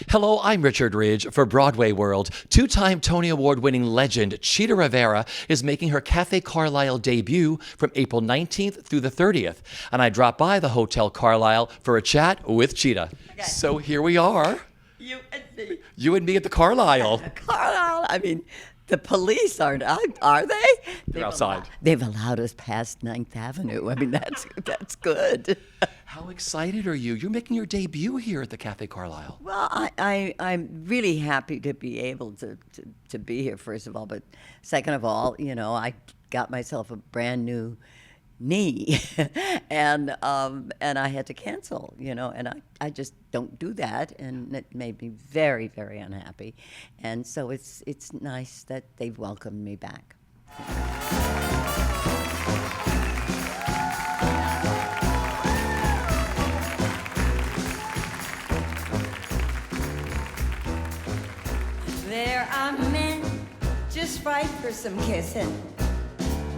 Hello, I'm Richard Ridge for Broadway World. Two-time Tony Award-winning legend Chita Rivera is making her Cafe Carlyle debut from April 19th through the 30th. And I dropped by the Hotel Carlyle for a chat with Chita. Okay. So here we are. You and me. You and me at the Carlyle. Carlyle, I mean, the police aren't, are they? They're outside. They've allowed us past 9th Avenue. I mean, that's good. How excited are you? You're making your debut here at the Cafe Carlyle. Well, I'm really happy to be able to be here, first of all. But second of all, I got myself a brand new knee and I had to cancel, and I just don't do that, and it made me very, very unhappy. And so it's nice that they've welcomed me back. There are men just right for some kissing,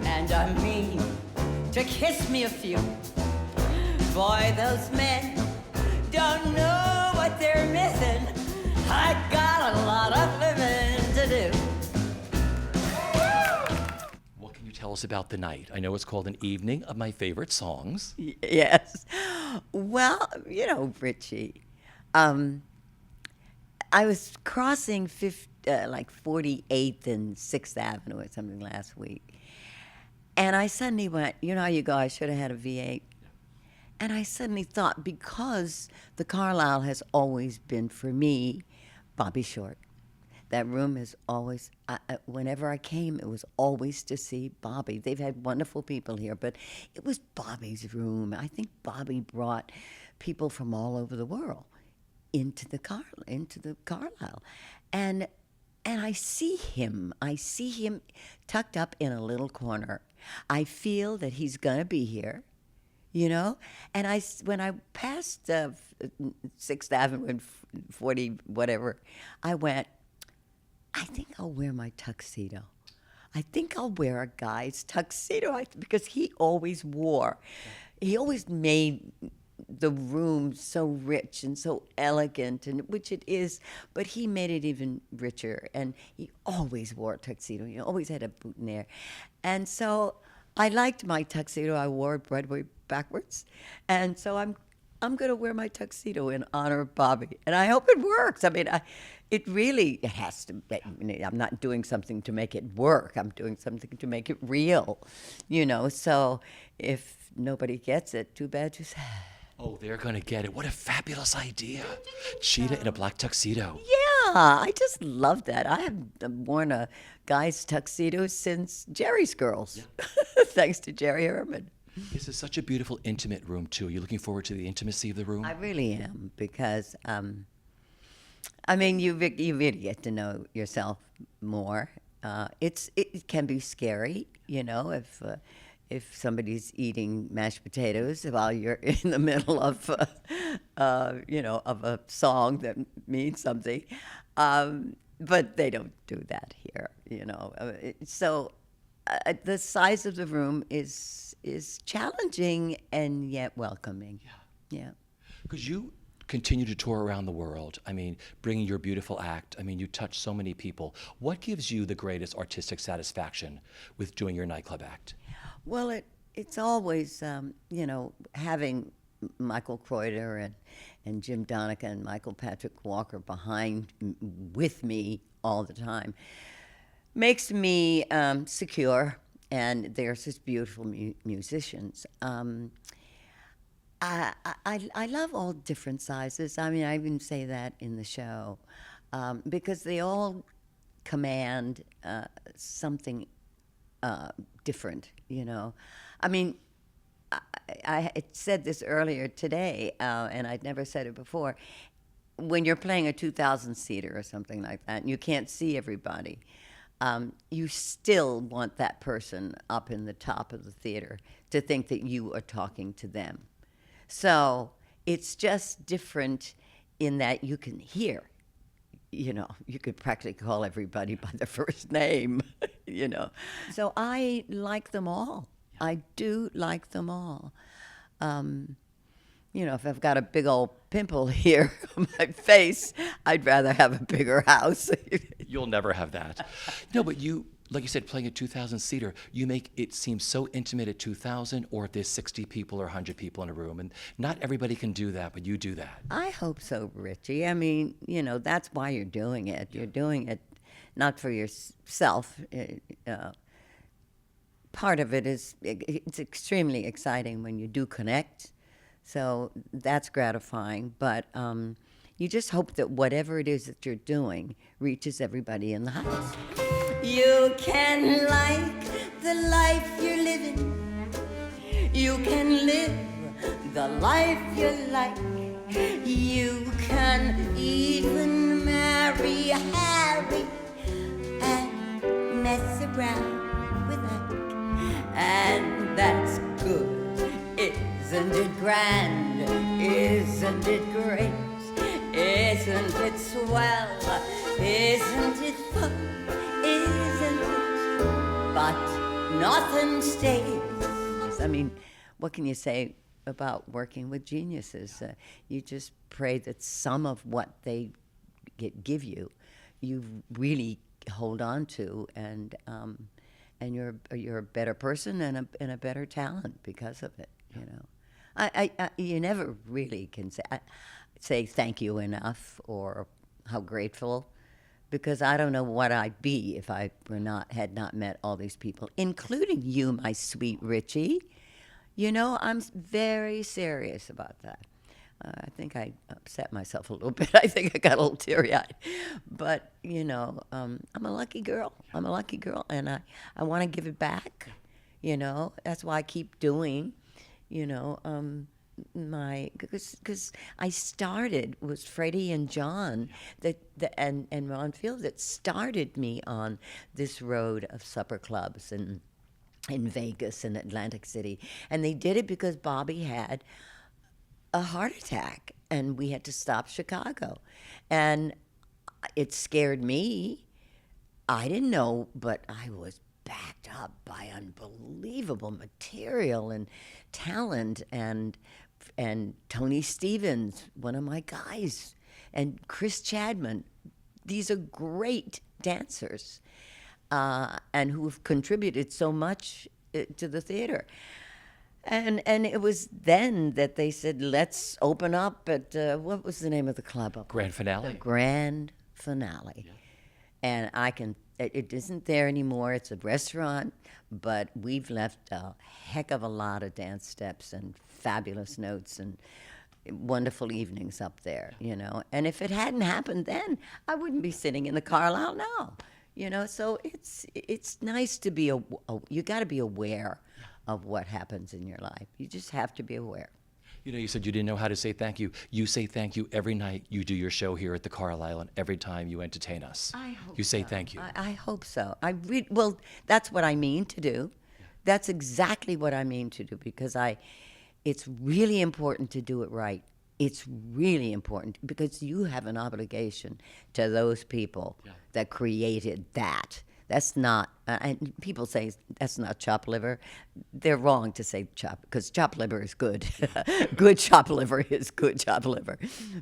and I mean to kiss me a few. Boy, those men don't know what they're missing. I got a lot of living to do. What can you tell us about the night? I know it's called An Evening of My Favorite Songs. Yes. Well, Richie, I was crossing 48th and 6th Avenue or something last week. And I suddenly went, how you go, I should have had a V8. And I suddenly thought, because the Carlyle has always been, for me, Bobby Short. That room is always, whenever I came, it was always to see Bobby. They've had wonderful people here, but it was Bobby's room. I think Bobby brought people from all over the world into the Carlyle. And I see him tucked up in a little corner. I feel that he's going to be here, And when I passed 6th Avenue and 40 whatever, I went, I think I'll wear my tuxedo. I think I'll wear a guy's tuxedo because he always made the room so rich and so elegant, and which it is, but he made it even richer. And he always wore a tuxedo. He always had a boutonniere, and so I liked my tuxedo. I wore Broadway backwards, and so I'm going to wear my tuxedo in honor of Bobby, and I hope it works. I mean, it really has to. I'm not doing something to make it work. I'm doing something to make it real, So if nobody gets it, too bad, too sad. Oh, they're going to get it. What a fabulous idea. Cheetah in a black tuxedo. Yeah, I just love that. I have worn a guy's tuxedo since Jerry's Girls, thanks to Jerry Herman. This is such a beautiful, intimate room, too. Are you looking forward to the intimacy of the room? I really am, because, you really get to know yourself more. It can be scary, if somebody's eating mashed potatoes while you're in the middle of, of a song that means something. But they don't do that here, So the size of the room is challenging and yet welcoming. Yeah. Because you continue to tour around the world. Bringing your beautiful act. You touch so many people. What gives you the greatest artistic satisfaction with doing your nightclub act? Well, it's always, having Michael Kreuter and Jim Donica and Michael Patrick Walker with me all the time makes me secure, and they're such beautiful musicians. I love all different sizes. I even say that in the show, because they all command something different, I said this earlier today, and I'd never said it before. When you're playing a 2,000-seater or something like that, and you can't see everybody, you still want that person up in the top of the theater to think that you are talking to them. So it's just different in that you can hear. You could practically call everybody by their first name, So I like them all. I do like them all. you know, if I've got a big old pimple here on my face, I'd rather have a bigger house. You'll never have that. No, but you, like you said, playing a 2,000 seater, you make it seem so intimate at 2,000, or if there's 60 people or 100 people in a room. And not everybody can do that, but you do that. I hope so, Richie. I mean, you know, that's why you're doing it. You're doing it not for yourself. Part of it is, it's extremely exciting when you do connect. So that's gratifying. But you just hope that whatever it is that you're doing reaches everybody in the house. You can like the life you're living. You can live the life you like. You can even marry Harry and mess around with Ike. And that's good. Isn't it grand? Isn't it great? Isn't it swell? Isn't it fun? Isn't it? But nothing stays. I mean, what can you say about working with geniuses? You just pray that some of what they give you, you really hold on to, and you're a better person and a better talent because of it. You know, I you never really can say thank you enough or how grateful, because I don't know what I'd be if I had not met all these people, including you, my sweet Richie. You know, I'm very serious about that. I think I upset myself a little bit. I think I got a little teary-eyed. But, you know, I'm a lucky girl. I'm a lucky girl, and I want to give it back. You know, that's why I keep doing, you know, because I started, was Freddie and John and Ron Field that started me on this road of supper clubs and in Vegas and Atlantic City. And they did it because Bobby had a heart attack and we had to stop Chicago. And it scared me. I didn't know, but I was backed up by unbelievable material and talent, and Tony Stevens, one of my guys, and Chris Chadman. These are great dancers, and who have contributed so much to the theater. And it was then that they said, let's open up at, what was the name of the club? Grand Finale. The Grand Finale. Yeah. And it isn't there anymore. It's a restaurant, but we've left a heck of a lot of dance steps and fabulous notes and wonderful evenings up there, you know. And if it hadn't happened then, I wouldn't be sitting in the Carlyle now, you know. So it's nice to be, you got to be aware of what happens in your life. You just have to be aware. You know, you said you didn't know how to say thank you. You say thank you every night you do your show here at the Carlyle, and every time you entertain us. I hope you say so. thank you. I hope so. Well, that's what I mean to do. Yeah. That's exactly what I mean to do, because it's really important to do it right. It's really important because you have an obligation to those people that created that. That's not, and people say that's not chopped liver. They're wrong to say chop, because chopped liver is good. Good chopped liver is good chopped liver.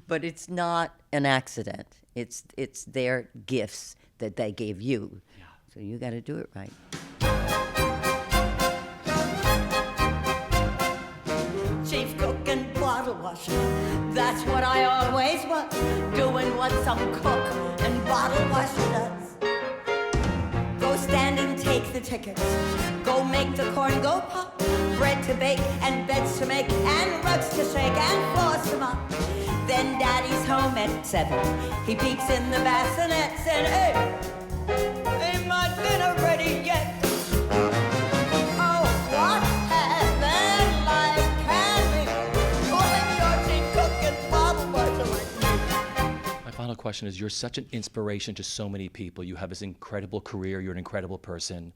But it's not an accident. It's their gifts that they gave you. Yeah. So you got to do it right. Chief cook and bottle washer, that's what I always was, doing what some cook and bottle washer does. Go stand and take the tickets. Go make the corn go pop. Bread to bake and beds to make and rugs to shake and floors to mop. Then Daddy's home at 7. He peeks in the bassinets and hey, ain't my dinner ready yet? Oh, what heaven life can be. Pulling your chief cook and bottle washer like me. My final question is, you're such an inspiration to so many people. You have this incredible career. You're an incredible person.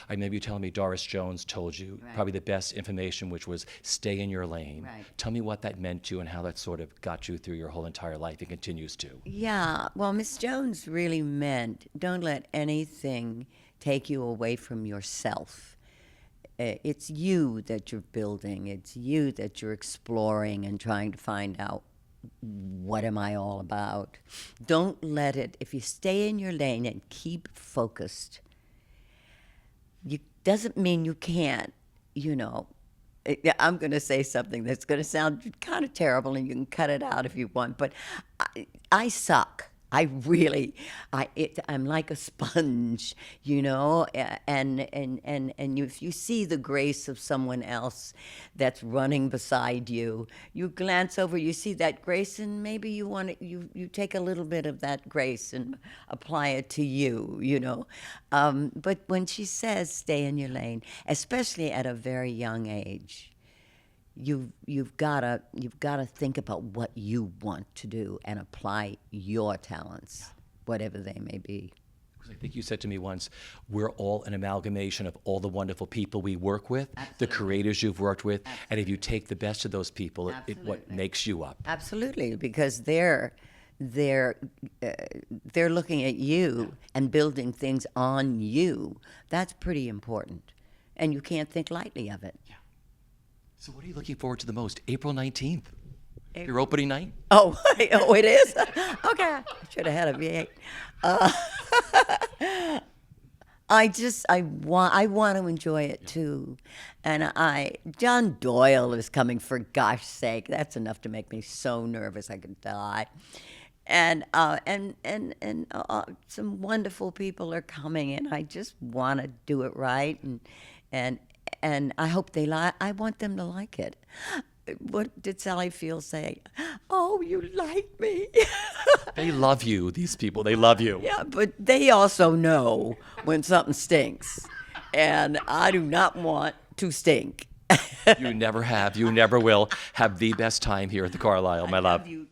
I remember you telling me Doris Jones told you probably the best information, which was stay in your lane. Right. Tell me what that meant to you and how that sort of got you through your whole entire life and continues to. Yeah, well, Miss Jones really meant don't let anything take you away from yourself. it's you that you're building. It's you that you're exploring and trying to find out, what am I all about? Don't let it, if you stay in your lane and keep focused, you doesn't mean you can't, you know. I'm going to say something that's going to sound kind of terrible, and you can cut it out if you want, but I suck. I'm like a sponge, you know, and if you see the grace of someone else that's running beside you, you glance over, you see that grace, and maybe you take a little bit of that grace and apply it to you, you know. But when she says stay in your lane, especially at a very young age, you've gotta think about what you want to do and apply your talents, whatever they may be. I think you said to me once, we're all an amalgamation of all the wonderful people we work with, the creators you've worked with, and if you take the best of those people, what makes you up. Absolutely, because they're looking at you and building things on you. That's pretty important, and you can't think lightly of it. Yeah. So what are you looking forward to the most? April 19th, your opening night? Oh, it is? Okay, I should have had a V8. I want to enjoy it too, and John Doyle is coming, for gosh sake. That's enough to make me so nervous I could die. And some wonderful people are coming, and I just want to do it right, and I hope they like. I want them to like it. What did Sally Field say? Oh, you like me. They love you, these people. They love you. Yeah, but they also know when something stinks, and I do not want to stink. You never have. You never will. Have the best time here at the Carlyle, my love. You